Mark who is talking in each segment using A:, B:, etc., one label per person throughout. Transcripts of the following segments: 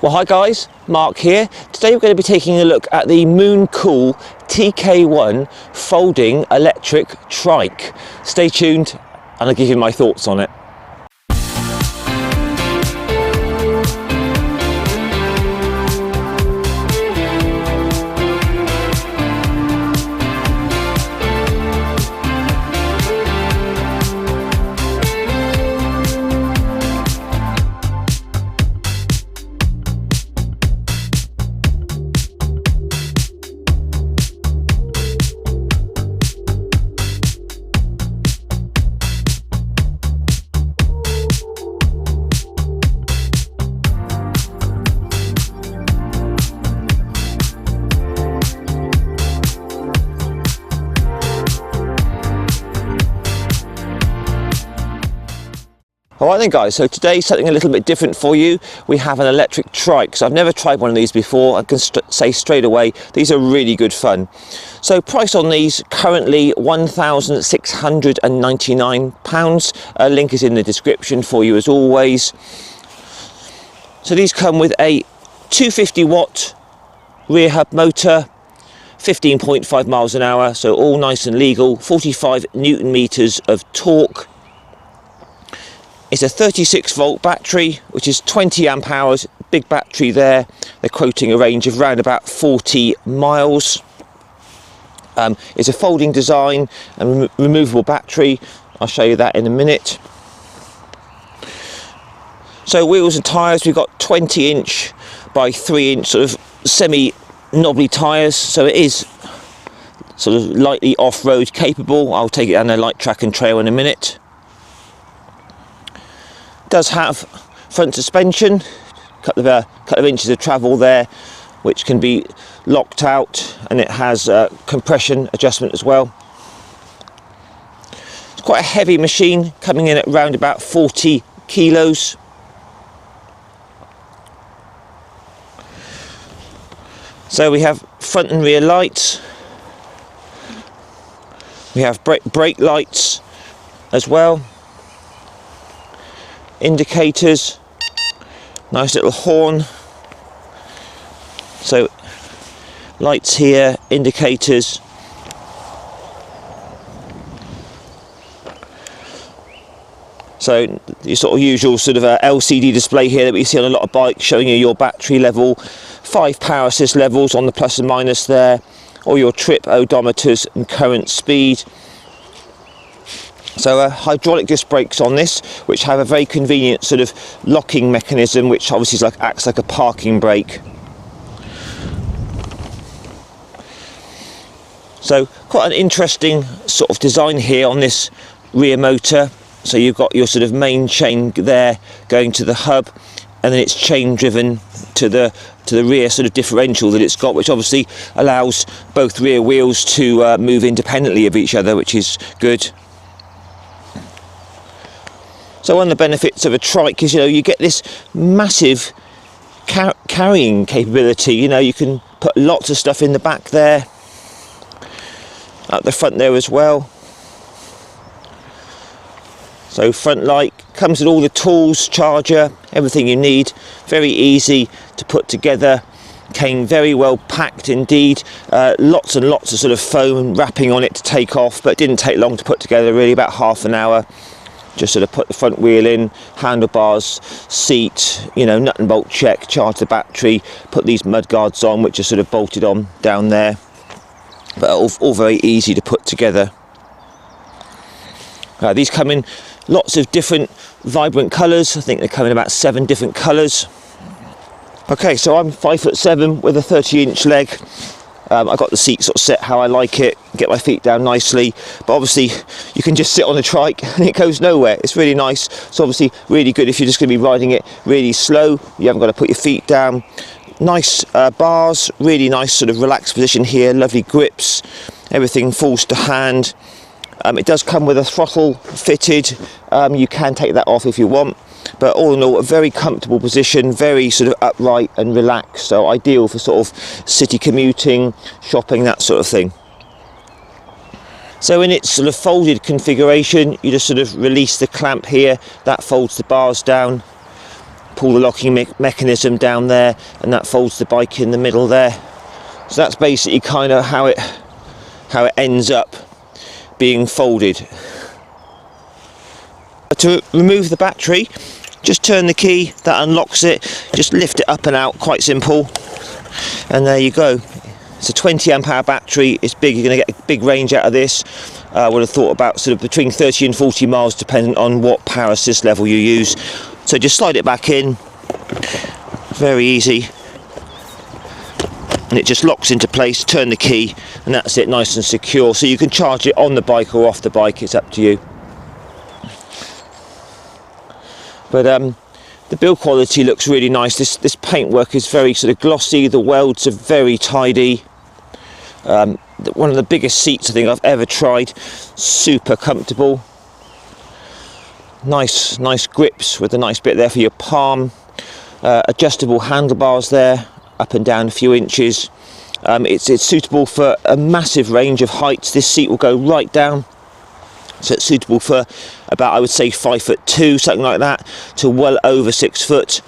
A: Well, hi guys, Mark here. Today we're going to be taking a look at the Mooncool Tk1 folding electric trike. Stay tuned and I'll give you my thoughts on it. Alright then guys, so today something a little bit different for you. We have an electric trike. So I've never tried one of these before. I can say straight away, these are really good fun. So price on these currently £1,699. A link is in the description for you as always. So these come with a 250 watt rear hub motor, 15.5 miles an hour, so all nice and legal, 45 Newton meters of torque. It's a 36 volt battery, which is 20 amp hours, big battery there. They're quoting a range of around about 40 miles. It's a folding design and removable battery. I'll show you that in a minute. So wheels and tyres, we've got 20-inch by 3-inch sort of semi-knobbly tyres. So it is sort of lightly off-road capable. I'll take it down a light track and trail in a minute. Does have front suspension, couple of inches of travel there, which can be locked out, and it has compression adjustment as well. It's quite a heavy machine, coming in at around about 40 kilos. So we have front and rear lights. We have brake lights as well. Indicators, nice little horn. So lights here, indicators. So your sort of usual sort of LCD display here that we see on a lot of bikes, showing you your battery level, 5 power assist levels on the plus and minus there, or your trip odometers and current speed. So hydraulic disc brakes on this, which have a very convenient sort of locking mechanism, which obviously acts like a parking brake. So quite an interesting sort of design here on this rear motor. So you've got your sort of main chain there going to the hub, and then it's chain driven to the rear sort of differential that it's got, which obviously allows both rear wheels to move independently of each other, which is good. So one of the benefits of a trike is, you get this massive carrying capability. You can put lots of stuff in the back there, at the front there as well. So front light comes with all the tools, charger, everything you need. Very easy to put together. Came very well packed indeed. Lots and lots of sort of foam wrapping on it to take off, but it didn't take long to put together, really about half an hour. Just sort of put the front wheel in, handlebars, seat, nut and bolt check, charge the battery, put these mud guards on, which are sort of bolted on down there. But all very easy to put together. These come in lots of different vibrant colours. I think they come in about 7 different colours. Okay, so I'm 5'7" with a 30-inch leg. I've got the seat sort of set how I like it, get my feet down nicely, but obviously you can just sit on a trike and it goes nowhere. It's really nice. It's obviously really good if you're just going to be riding it really slow. You haven't got to put your feet down. Nice bars, really nice sort of relaxed position here, lovely grips, everything falls to hand. It does come with a throttle fitted. You can take that off if you want. But all in all, a very comfortable position, very sort of upright and relaxed, so ideal for sort of city commuting, shopping, that sort of thing. So in its sort of folded configuration, you just sort of release the clamp here, that folds the bars down, pull the locking mechanism down there, and that folds the bike in the middle there. So that's basically kind of how it ends up being folded. To remove the battery, just turn the key, that unlocks it, just lift it up and out, quite simple, and there you go. It's a 20 amp hour battery, it's big, you're going to get a big range out of this. I would have thought about sort of between 30 and 40 miles depending on what power assist level you use. So just slide it back in, very easy, and it just locks into place. Turn the key and that's it, nice and secure. So you can charge it on the bike or off the bike, it's up to you. But the build quality looks really nice. This paintwork is very sort of glossy, the welds are very tidy. One of the biggest seats I think I've ever tried, super comfortable. Nice grips with a nice bit there for your palm. Adjustable handlebars there, up and down a few inches. It's suitable for a massive range of heights. This seat will go right down, so it's suitable for about, I would say, 5'2", something like that, to well over 6 foot.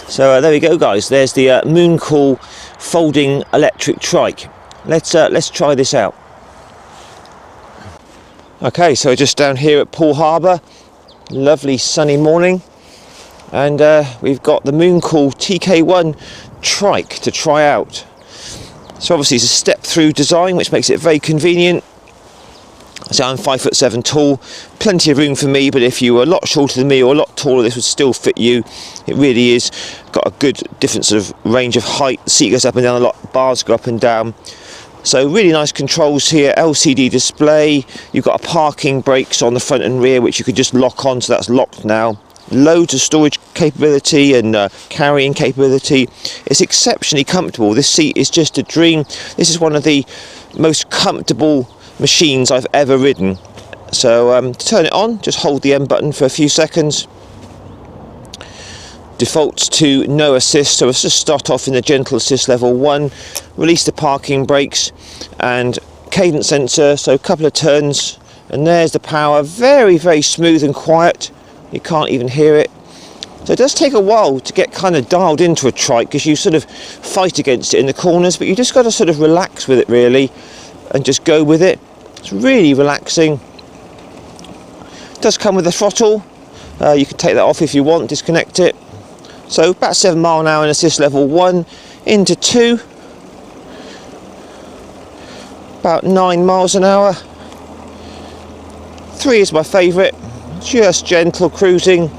A: So there we go, guys. There's the Mooncool folding electric trike. Let's try this out. Okay, so just down here at Poole Harbour, lovely sunny morning, and we've got the Mooncool Tk1 trike to try out. So obviously it's a step through design which makes it very convenient. So I'm 5'7" tall, plenty of room for me, but if you were a lot shorter than me or a lot taller, this would still fit you. It really is got a good different sort of range of height. The seat goes up and down a lot, bars go up and down. So really nice controls here, LCD display. You've got a parking brakes on the front and rear which you could just lock on, so that's locked now. Loads of storage capability and carrying capability. It's exceptionally comfortable. This seat is just a dream. This is one of the most comfortable machines I've ever ridden. So to turn it on, just hold the M button for a few seconds. Defaults to no assist, so let's just start off in the gentle assist level 1, release the parking brakes and cadence sensor, so a couple of turns and there's the power. Very smooth and quiet, you can't even hear it. So it does take a while to get kind of dialed into a trike because you sort of fight against it in the corners, but you just got to sort of relax with it really and just go with it. It's really relaxing. It does come with a throttle, you can take that off if you want, disconnect it. So about 7 mile an hour in assist level 1, into 2, about 9 miles an hour. 3 is my favourite, just gentle cruising.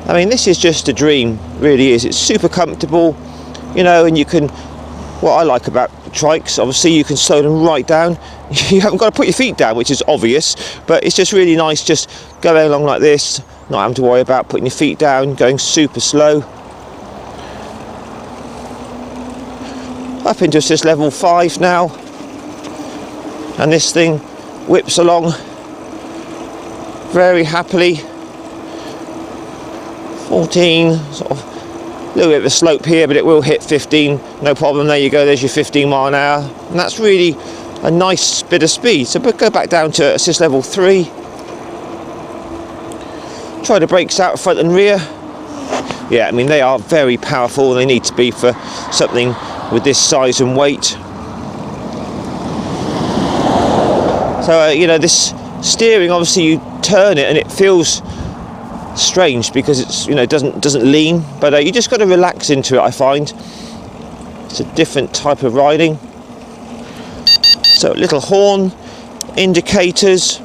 A: I mean, this is just a dream, really is. It's super comfortable, you know, and you can, what I like about trikes, obviously you can slow them right down. You haven't got to put your feet down, which is obvious, but it's just really nice just going along like this, not having to worry about putting your feet down, going super slow. Up into assist level 5 now, and this thing whips along very happily. 14, sort of a little bit of a slope here, but it will hit 15, no problem. There you go, there's your 15 mile an hour, and that's really a nice bit of speed. So go back down to assist level 3. Try the brakes out front and rear. Yeah, I mean, they are very powerful, they need to be for something with this size and weight. So you know, this steering, obviously you turn it and it feels strange because it's, you know, doesn't lean, but you just got to relax into it. I find it's a different type of riding. So little horn, indicators.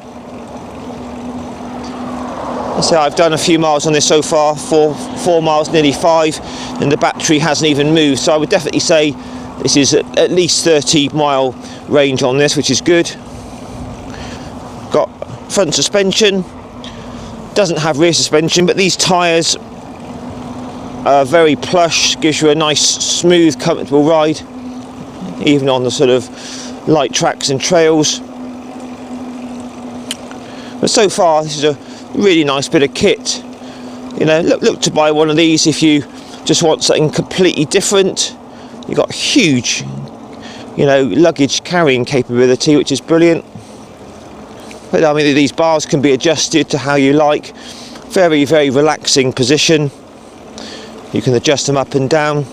A: So I've done a few miles on this so far, 4 miles, nearly 5, and the battery hasn't even moved. So I would definitely say this is at least 30-mile range on this, which is good. Got front suspension, doesn't have rear suspension, but these tyres are very plush, gives you a nice, smooth, comfortable ride, even on the sort of light tracks and trails. But so far, this is a really nice bit of kit. You know, look to buy one of these if you just want something completely different. You've got huge, you know, luggage carrying capability, which is brilliant. But I mean, these bars can be adjusted to how you like. Very, very relaxing position. You can adjust them up and down.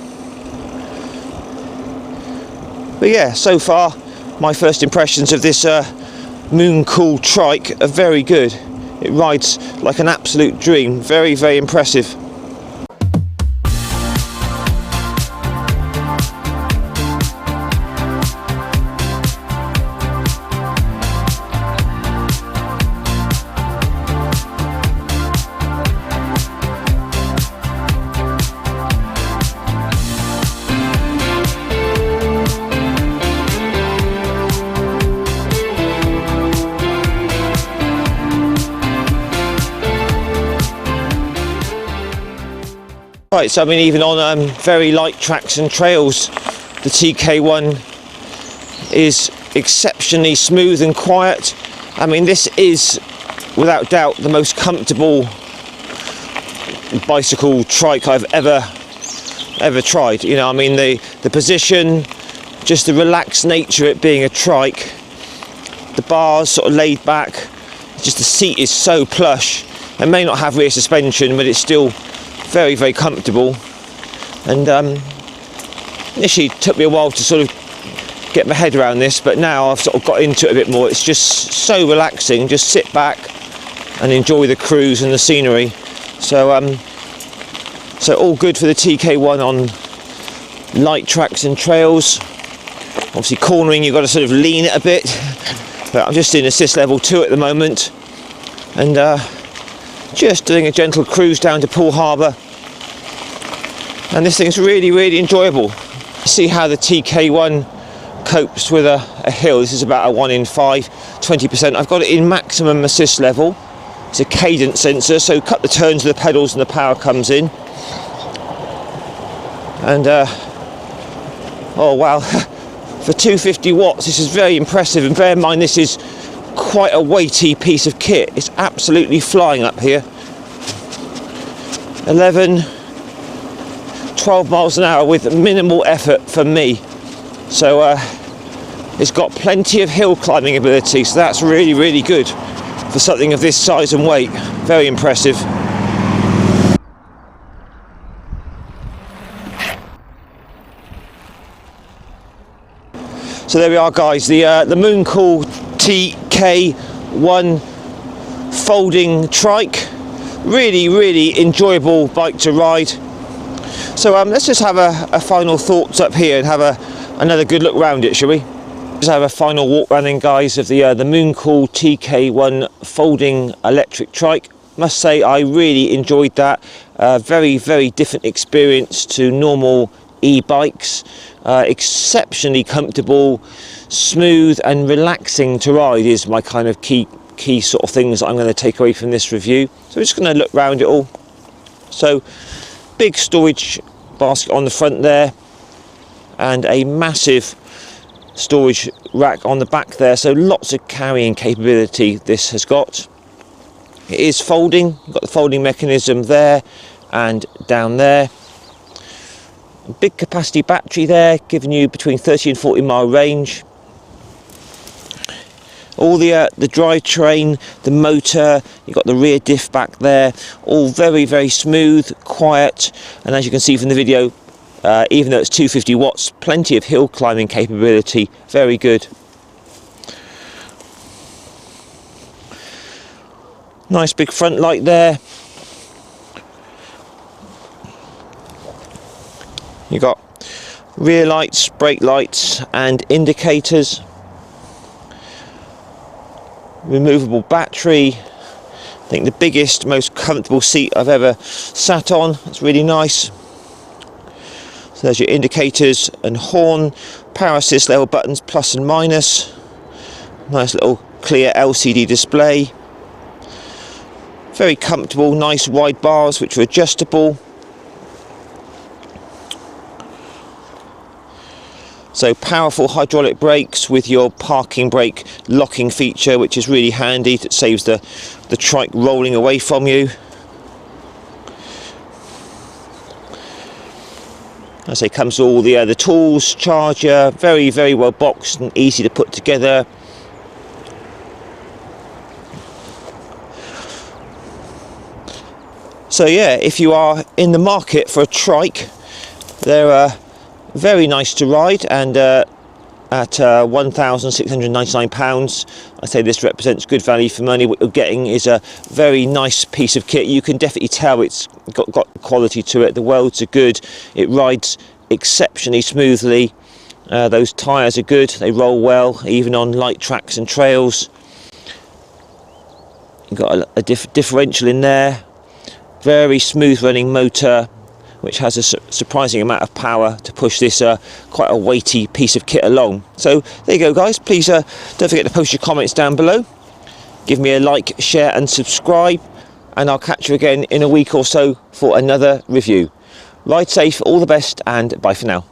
A: But yeah, so far my first impressions of this Mooncool Trike are very good. It rides like an absolute dream. Very, very impressive. Right, so I mean, even on very light tracks and trails, the TK1 is exceptionally smooth and quiet. I mean, this is without doubt the most comfortable bicycle trike I've ever tried. You know, I mean, the position, just the relaxed nature of it being a trike, the bars sort of laid back, just the seat is so plush. It may not have rear suspension, but it's still very, very comfortable. And initially it took me a while to sort of get my head around this, but now I've sort of got into it a bit more. It's just so relaxing. Just sit back and enjoy the cruise and the scenery. So so all good for the TK1 on light tracks and trails. Obviously cornering, you've got to sort of lean it a bit, but I'm just in assist level 2 at the moment, and just doing a gentle cruise down to Poole Harbour, and this thing's really, really enjoyable. See how the TK1 copes with a hill. This is about a 1 in 5, 20%. I've got it in maximum assist level. It's a cadence sensor, so cut the turns of the pedals and the power comes in. And oh wow, for 250 watts this is very impressive, and bear in mind this is quite a weighty piece of kit. It's absolutely flying up here. 11, 12 miles an hour with minimal effort for me. So it's got plenty of hill climbing ability, so that's really, really good for something of this size and weight. Very impressive. So there we are, guys, the Mooncool Tk1 folding trike. Really, really enjoyable bike to ride. So let's just have a final thoughts up here and have another good look around it, shall we? Just have a final walk around then, guys, of the Mooncool Tk1 folding electric trike. Must say I really enjoyed that. Very, very different experience to normal e-bikes. Exceptionally comfortable, smooth and relaxing to ride is my kind of key sort of things that I'm going to take away from this review. So we're just going to look around it all. So big storage basket on the front there, and a massive storage rack on the back there, so lots of carrying capability this has got. It is folding. You've got the folding mechanism there and down there. Big capacity battery there, giving you between 30 and 40 mile range. All the drivetrain, the motor, you've got the rear diff back there, all very, very smooth, quiet, and as you can see from the video, even though it's 250 watts, plenty of hill climbing capability, very good. Nice big front light there. You've got rear lights, brake lights and indicators. Removable battery. I think the biggest, most comfortable seat I've ever sat on. It's really nice. So there's your indicators and horn, power assist level buttons plus and minus. Nice little clear LCD display. Very comfortable, nice wide bars which are adjustable. So powerful hydraulic brakes with your parking brake locking feature, which is really handy. It saves the trike rolling away from you. As I say, comes with all the tools, charger, very, very well boxed and easy to put together. So yeah, if you are in the market for a trike, they're very nice to ride, and at £1,699, I say this represents good value for money. What you're getting is a very nice piece of kit. You can definitely tell it's got quality to it. The welds are good, it rides exceptionally smoothly, those tyres are good, they roll well even on light tracks and trails. You've got a differential in there, very smooth running motor, which has a surprising amount of power to push this quite a weighty piece of kit along. So there you go, guys. Please don't forget to post your comments down below. Give me a like, share and subscribe, and I'll catch you again in a week or so for another review. Ride safe, all the best, and bye for now.